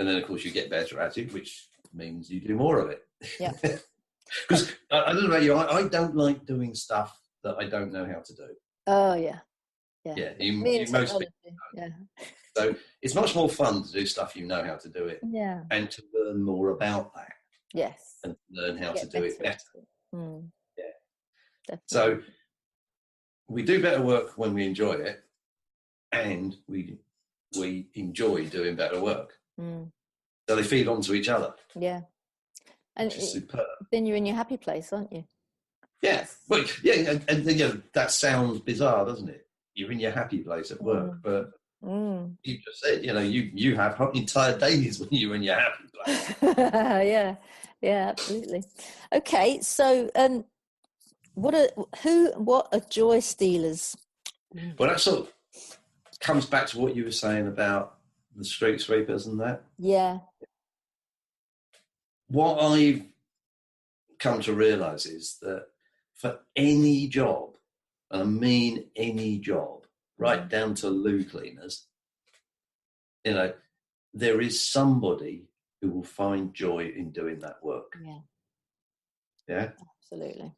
And then, of course, you get better at it, which means you do more of it. Yeah. Because I don't know about you, I don't like doing stuff that I don't know how to do. Oh, yeah. Yeah, Me and most technology. people Yeah. So it's much more fun to do stuff you know how to do it, Yeah. and to learn more about that. Yes. And learn how to do it better. Mm. Yeah. Definitely. So we do better work when we enjoy it, and we enjoy doing better work. Mm. So they feed onto each other. Yeah. And which is superb. Then you're in your happy place, aren't you? Yeah. Well, yeah, and you know, that sounds bizarre, doesn't it? You're in your happy place at work, but you just said, you know, you have entire days when you're in your happy place. Yeah, absolutely. Okay, so what are joy stealers? Well, that sort of comes back to what you were saying about the street sweepers and that. Yeah. What I've come to realise is that for any job, and I mean any job, right down to loo cleaners, you know, there is somebody who will find joy in doing that work. Yeah. Yeah? Absolutely.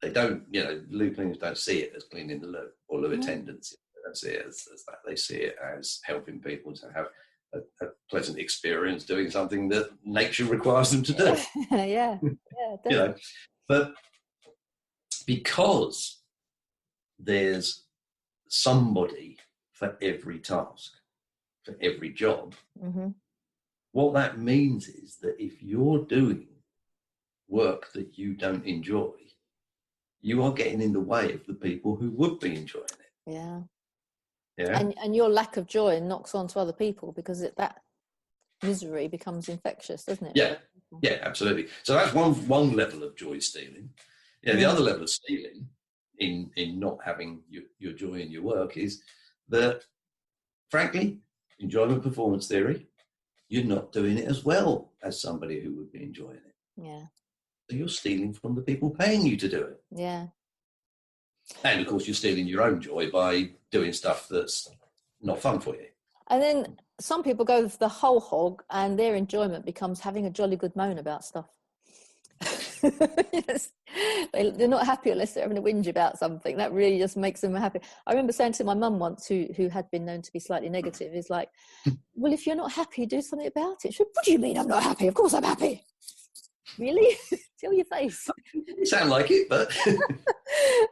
They don't, you know, loo cleaners don't see it as cleaning the loo, or loo attendants. They don't see it as that. They see it as helping people to have a pleasant experience doing something that nature requires them to do. Yeah, you know, but because there's somebody for every task, for every job, what that means is that if you're doing work that you don't enjoy, you are getting in the way of the people who would be enjoying it. Yeah. Yeah. And your lack of joy knocks on to other people because that misery becomes infectious, doesn't it? Yeah. Yeah, absolutely. So that's one level of joy stealing. Yeah, the other level of stealing in not having your joy in your work is that, frankly, enjoyment performance theory, you're not doing it as well as somebody who would be enjoying it. Yeah. So you're stealing from the people paying you to do it. Yeah. And, of course, you're stealing your own joy by doing stuff that's not fun for you. And then some people go for the whole hog and their enjoyment becomes having a jolly good moan about stuff. Yes. They're not happy unless they're having a whinge about something. That really just makes them happy. I remember saying to my mum once, who had been known to be slightly negative, is like, well, if you're not happy, do something about it. She said, what do you mean I'm not happy? Of course I'm happy. Really? Tell your face. You sound like it, but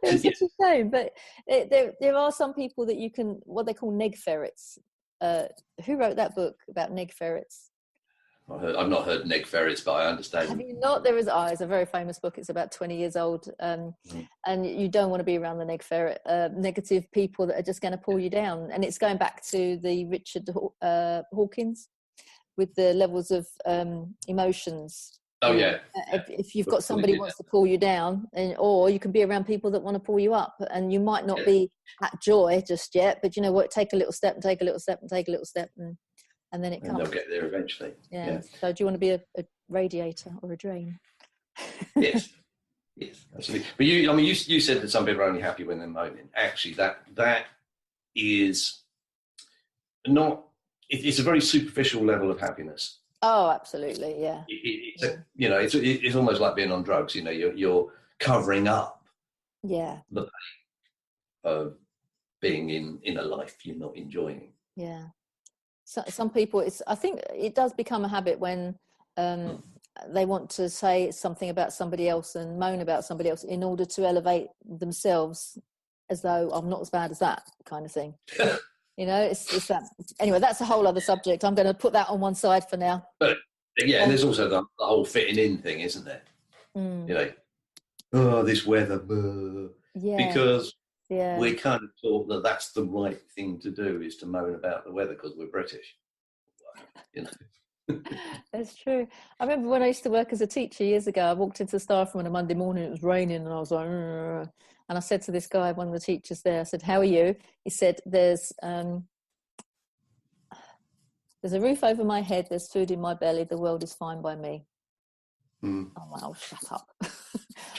it's such a shame. But there are some people that you can, what they call neg ferrets. Who wrote that book about neg ferrets? I've not heard neg ferrets, but I understand. Have you not? It's a very famous book. It's about 20 years old. And you don't want to be around the neg ferret, negative people that are just going to pull you down. And it's going back to the Richard Hawkins with the levels of emotions. Oh, yeah. If you've got somebody who wants to pull you down, or you can be around people that want to pull you up, and you might not be at joy just yet, but you know what, take a little step and take a little step and take a little step, and then it comes. And they'll get there eventually. Yeah. So do you want to be a radiator or a drain? Yes, absolutely. But you said that some people are only happy when they're moaning. Actually, that is not. It's a very superficial level of happiness. Oh, absolutely, yeah. You know, it's almost like being on drugs. You know, you're covering up. Yeah. The pain of being in a life you're not enjoying. Yeah. So some people, I think it does become a habit when they want to say something about somebody else and moan about somebody else in order to elevate themselves, as though I'm not as bad as that kind of thing. You know, it's that. Anyway, that's a whole other subject. I'm going to put that on one side for now. But yeah, and there's also the whole fitting in thing, isn't there? You know, oh, this weather, because we're kind of taught that that's the right thing to do, is to moan about the weather because we're British. You know. That's true. I remember when I used to work as a teacher years ago, I walked into the staff room on a Monday morning, it was raining, and I was like, and I said to this guy, one of the teachers there, I said, how are you? He said, there's a roof over my head, there's food in my belly, the world is fine by me. I'm like, oh, shut up.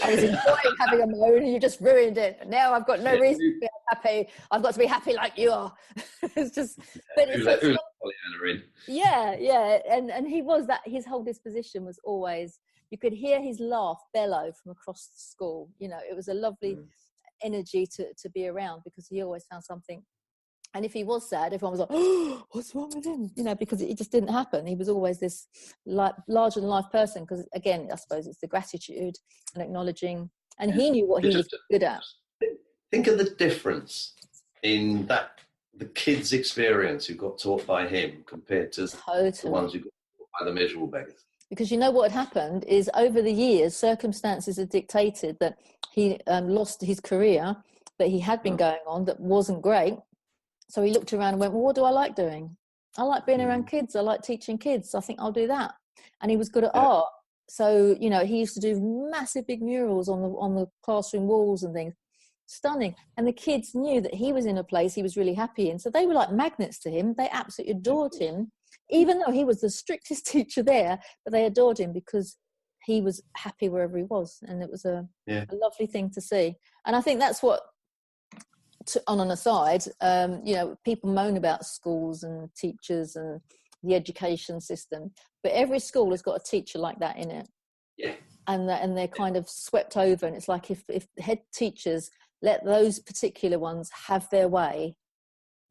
I was enjoying having a moan and you just ruined it. Now I've got no reason to be happy. I've got to be happy like you are. It's just, but it's yeah. And he was that, his whole disposition was always, you could hear his laugh bellow from across the school. You know, it was a lovely energy to be around, because he always found something. And if he was sad, everyone was like, oh, what's wrong with him? You know, because it just didn't happen. He was always this larger than life person, because again, I suppose it's the gratitude and acknowledging, and he knew what he was good at. Think of the difference in that, the kids' experience who got taught by him compared to the ones who got taught by the miserable beggars. Because you know what had happened is, over the years, circumstances had dictated that he lost his career that he had been going on that wasn't great. So he looked around and went, well, what do I like doing? I like being around kids. I like teaching kids. I think I'll do that. And he was good at art. So, you know, he used to do massive big murals on the classroom walls and things. Stunning. And the kids knew that he was in a place he was really happy in. So they were like magnets to him. They absolutely adored him, even though he was the strictest teacher there, but they adored him because he was happy wherever he was. And it was a lovely thing to see. And I think that's what, on an aside, you know, people moan about schools and teachers and the education system, but every school has got a teacher like that in it. Yeah. And they're kind of swept over. And it's like, if head teachers let those particular ones have their way,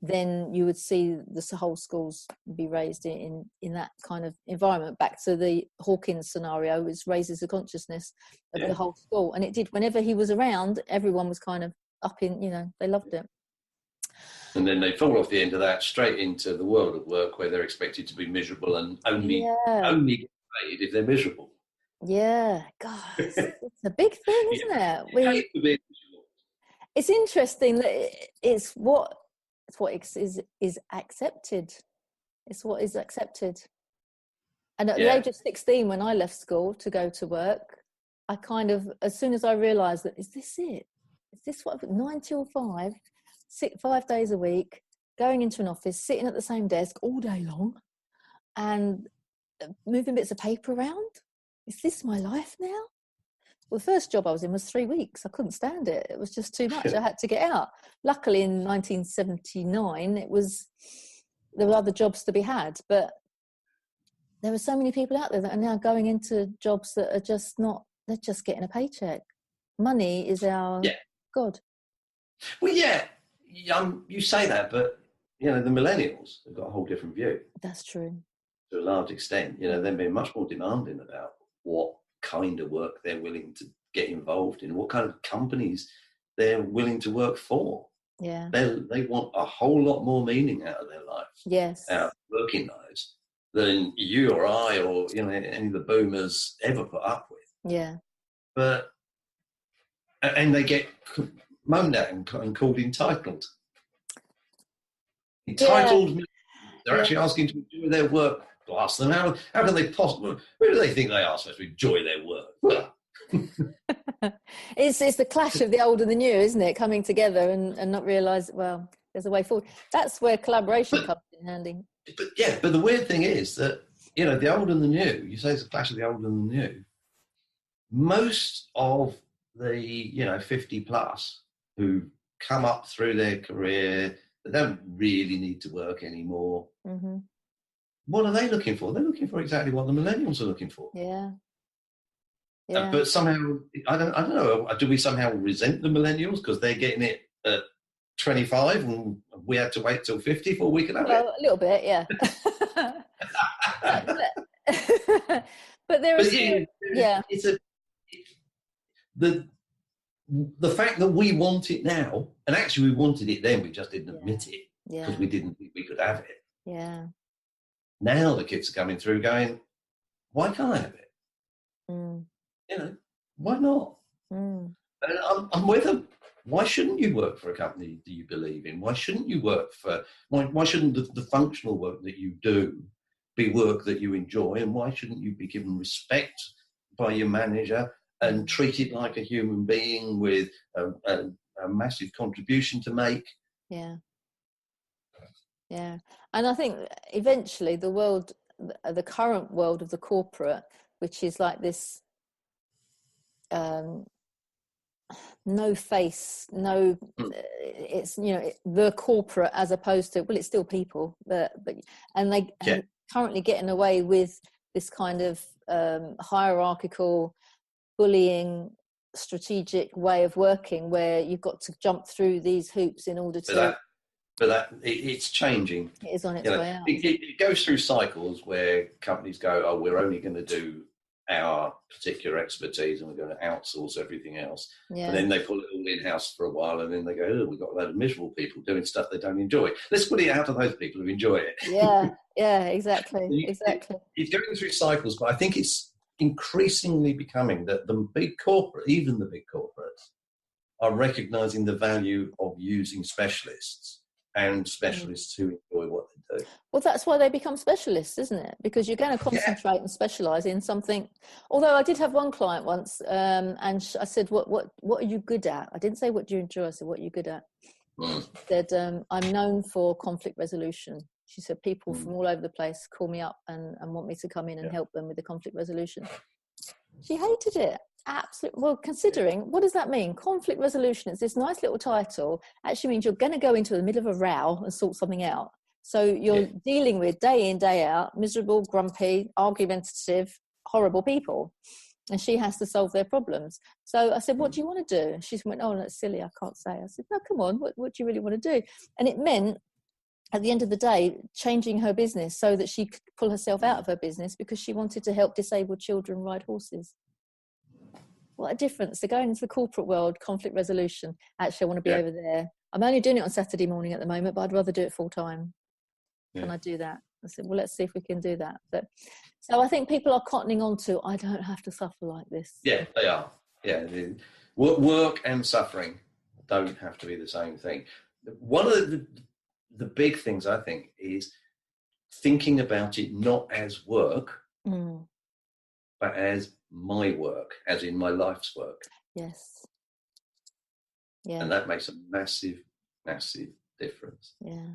then you would see the whole schools be raised in that kind of environment. Back to the Hawkins scenario, which raises the consciousness of the whole school. And it did. Whenever he was around, everyone was kind of up in, you know, they loved it. And then they fall off the end of that straight into the world of work, where they're expected to be miserable and only get paid if they're miserable. Yeah, God, it's a big thing, isn't it? It's interesting that it's what is accepted. It's what is accepted. And at the age of 16, when I left school to go to work, I kind of, as soon as I realised that, is this it? Is this what, 9 till 5, 5 days a week, going into an office, sitting at the same desk all day long and moving bits of paper around? Is this my life now? Well, the first job I was in was 3 weeks. I couldn't stand it. It was just too much. I had to get out. Luckily, in 1979, there were other jobs to be had, but there were so many people out there that are now going into jobs that are just not, they're just getting a paycheck. Money is our God. Well, you say that, but, you know, the millennials have got a whole different view. That's true. To a large extent, you know, they're being much more demanding about what kind of work they're willing to get involved in, what kind of companies they're willing to work for. Yeah. They want a whole lot more meaning out of their lives. Yes. Out of working lives than you or I or, you know, any of the boomers ever put up with. Yeah. But, and they get moaned at and called entitled. Entitled, they're actually asking to enjoy their work. Ask them, how can they possibly, where do they think they are supposed to enjoy their work? It's the clash of the old and the new, isn't it? Coming together and not realise, well, there's a way forward. That's where collaboration comes in handy. But the weird thing is that, you know, the old and the new, you say it's a clash of the old and the new. Most of the, you know, 50 plus who come up through their career, they don't really need to work anymore. Mm-hmm. What are they looking for? They're looking for exactly what the millennials are looking for. Yeah. But somehow, I don't know. Do we somehow resent the millennials because they're getting it at 25 and we had to wait till 50 before we could have it? A little bit, yeah. But there is, the fact that we want it now, and actually we wanted it then, we just didn't admit it because we didn't think we could have it. Yeah. Now the kids are coming through going, why can't I have it? You know, why not? And I'm with them. Why shouldn't you work for a company that you believe in? Why shouldn't you work for, why shouldn't the functional work that you do be work that you enjoy? And why shouldn't you be given respect by your manager and treated like a human being with a massive contribution to make? Yeah. Yeah. And I think eventually the current world of the corporate, which is like this no face, no, it's, you know, the corporate, as opposed to, well, it's still people, but and they are currently getting away with this kind of hierarchical, bullying, strategic way of working, where you've got to jump through these hoops in order to. But it's changing. It is on its way out. It goes through cycles where companies go, oh, we're only going to do our particular expertise and we're going to outsource everything else. And then they pull it all in-house for a while, and then they go, oh, we've got a load of miserable people doing stuff they don't enjoy. Let's put it out to those people who enjoy it. Yeah, exactly. It's going through cycles, but I think it's increasingly becoming that the big corporate, even the big corporates, are recognizing the value of using specialists, and specialists who enjoy what they do. Well, that's why they become specialists, isn't it? Because you're going to concentrate and specialise in something. Although I did have one client once, and I said, "What are you good at?" I didn't say, "What do you enjoy?" I said, "What are you good at?" She said, "I'm known for conflict resolution." She said, "People from all over the place call me up and want me to come in and help them with the conflict resolution." She hated it. Absolutely. Well, considering, what does that mean? Conflict resolution, it's this nice little title, actually means you're going to go into the middle of a row and sort something out. So you're dealing with, day in, day out, miserable, grumpy, argumentative, horrible people. And she has to solve their problems. So I said, what do you want to do? And she went, oh, that's silly, I can't say. I said, no, come on, what do you really want to do? And it meant, at the end of the day, changing her business so that she could pull herself out of her business, because she wanted to help disabled children ride horses. What a difference. They're going into the corporate world, conflict resolution. Actually, I want to be over there. I'm only doing it on Saturday morning at the moment, but I'd rather do it full time. Can I do that? I said, well, let's see if we can do that. But so I think people are cottoning on to, I don't have to suffer like this. Yeah, they are. Yeah. Work and suffering don't have to be the same thing. One of the big things, I think, is thinking about it not as work, but as my work, as in my life's work. Yes. Yeah. And that makes a massive, massive difference. Yeah.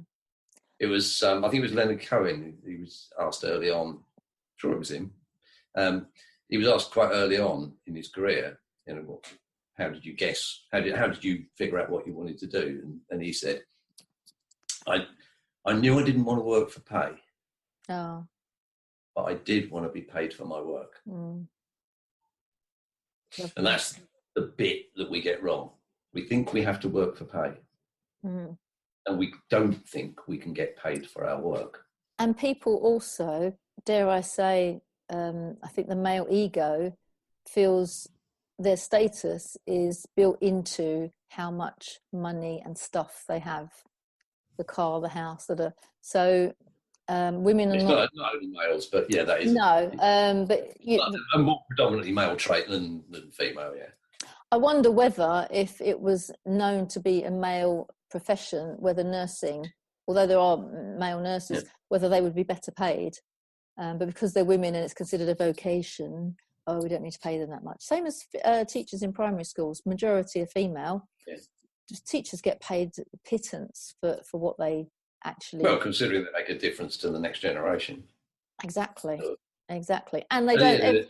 It was, I think it was Leonard Cohen. He was asked early on, I'm sure it was him. He was asked quite early on in his career, you know, how did you guess? How did you figure out what you wanted to do? And he said, I knew I didn't want to work for pay. Oh. But I did want to be paid for my work. And that's the bit that we get wrong. We think we have to work for pay. And we don't think we can get paid for our work. And people also, dare I say, I think the male ego feels their status is built into how much money and stuff they have, the car, the house, so women are not only males, but that is but a more predominantly male trait than female. I wonder whether, if it was known to be a male profession, whether nursing, although there are male nurses, whether they would be better paid, but because they're women and it's considered a vocation, we don't need to pay them that much. Same as teachers in primary schools, majority are female. Teachers get paid pittance for what they actually... Well, considering they make a difference to the next generation. Exactly. And they don't...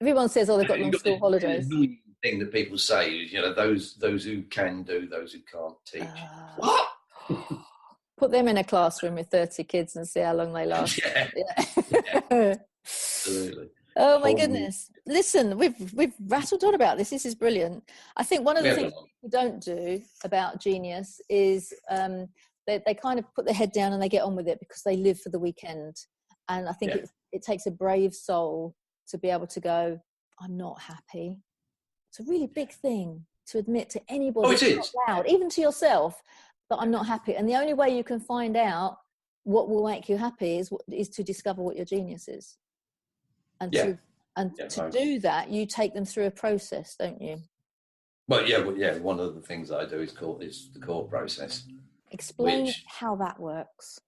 Everyone says, they've got long school holidays. The annoying thing that people say is, those who can do, those who can't teach. What? Put them in a classroom with 30 kids and see how long they last. Absolutely. Oh my goodness. Listen, we've rattled on about this. This is brilliant. I think one of the things people don't do about genius is they kind of put their head down and they get on with it because they live for the weekend. And I think it takes a brave soul to be able to go, I'm not happy. It's a really big thing to admit to anybody out loud, even to yourself, that I'm not happy. And the only way you can find out what will make you happy is to discover what your genius is. And to do that, you take them through a process, don't you? Well, one of the things I do is the core process. Explain how that works.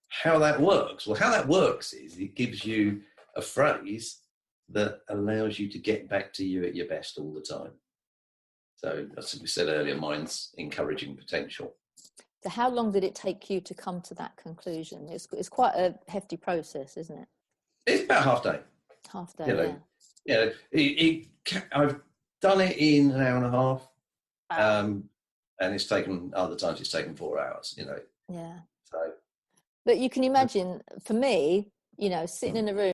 How that works? Well, how that works is it gives you a phrase that allows you to get back to you at your best all the time. So, as we said earlier, mine's encouraging potential. So how long did it take you to come to that conclusion? It's quite a hefty process, isn't it? It's about half day. Half day, I've Done it in an hour and a half. Wow. And it's taken, other times it's taken 4 hours, you know. Yeah. So, but you can imagine, for me, you know, sitting in a room